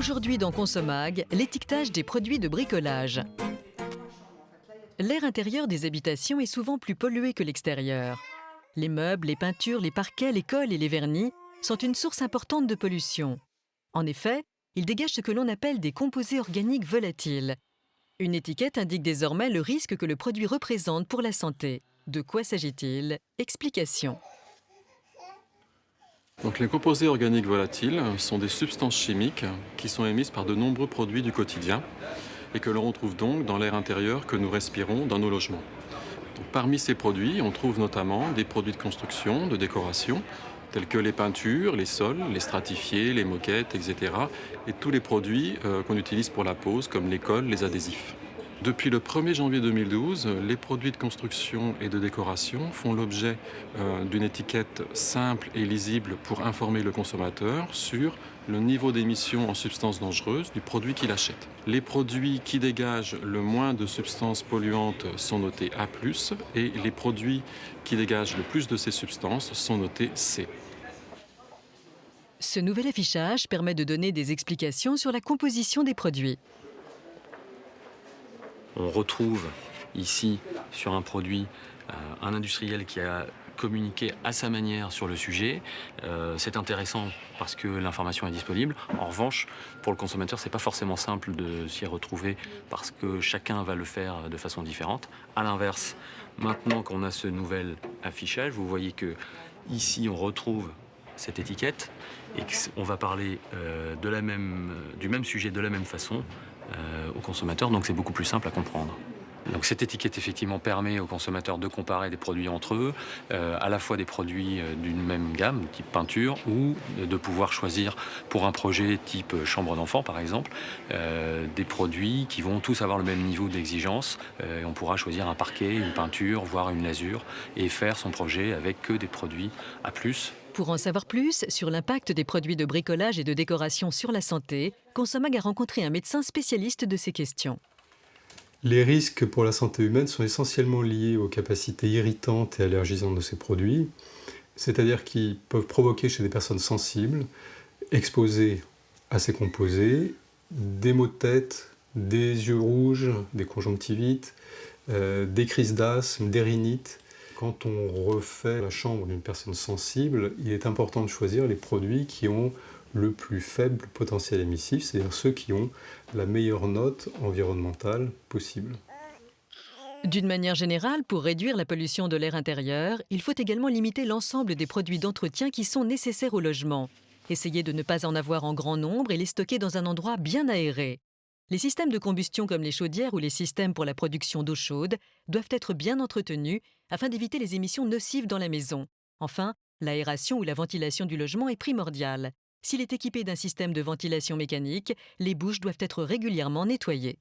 Aujourd'hui dans Consomag, l'étiquetage des produits de bricolage. L'air intérieur des habitations est souvent plus pollué que l'extérieur. Les meubles, les peintures, les parquets, les colles et les vernis sont une source importante de pollution. En effet, ils dégagent ce que l'on appelle des composés organiques volatiles. Une étiquette indique désormais le risque que le produit représente pour la santé. De quoi s'agit-il? Explication. Donc, les composés organiques volatiles sont des substances chimiques qui sont émises par de nombreux produits du quotidien et que l'on retrouve donc dans l'air intérieur que nous respirons dans nos logements. Donc, parmi ces produits, on trouve notamment des produits de construction, de décoration, tels que les peintures, les sols, les stratifiés, les moquettes, etc. et tous les produits qu'on utilise pour la pose, comme les colles, les adhésifs. Depuis le 1er janvier 2012, les produits de construction et de décoration font l'objet d'une étiquette simple et lisible pour informer le consommateur sur le niveau d'émission en substances dangereuses du produit qu'il achète. Les produits qui dégagent le moins de substances polluantes sont notés A+, et les produits qui dégagent le plus de ces substances sont notés C. Ce nouvel affichage permet de donner des explications sur la composition des produits. On retrouve ici sur un produit un industriel qui a communiqué à sa manière sur le sujet. C'est intéressant parce que l'information est disponible. En revanche, pour le consommateur, c'est pas forcément simple de s'y retrouver parce que chacun va le faire de façon différente. À l'inverse, maintenant qu'on a ce nouvel affichage, vous voyez que ici on retrouve cette étiquette et qu'on va parler du même sujet de la même façon au consommateur, donc c'est beaucoup plus simple à comprendre. Donc cette étiquette effectivement permet aux consommateurs de comparer des produits entre eux, à la fois des produits d'une même gamme, type peinture, ou de pouvoir choisir pour un projet type chambre d'enfant par exemple, des produits qui vont tous avoir le même niveau d'exigence. On pourra choisir un parquet, une peinture, voire une lasure, et faire son projet avec que des produits A+. Pour en savoir plus sur l'impact des produits de bricolage et de décoration sur la santé, Consomag a rencontré un médecin spécialiste de ces questions. Les risques pour la santé humaine sont essentiellement liés aux capacités irritantes et allergisantes de ces produits, c'est-à-dire qu'ils peuvent provoquer chez des personnes sensibles, exposées à ces composés, des maux de tête, des yeux rouges, des conjonctivites, des crises d'asthme, des rhinites. Quand on refait la chambre d'une personne sensible, il est important de choisir les produits qui ont le plus faible potentiel émissif, c'est-à-dire ceux qui ont la meilleure note environnementale possible. D'une manière générale, pour réduire la pollution de l'air intérieur, il faut également limiter l'ensemble des produits d'entretien qui sont nécessaires au logement. Essayez de ne pas en avoir en grand nombre et les stocker dans un endroit bien aéré. Les systèmes de combustion comme les chaudières ou les systèmes pour la production d'eau chaude doivent être bien entretenus afin d'éviter les émissions nocives dans la maison. Enfin, l'aération ou la ventilation du logement est primordiale. S'il est équipé d'un système de ventilation mécanique, les bouches doivent être régulièrement nettoyées.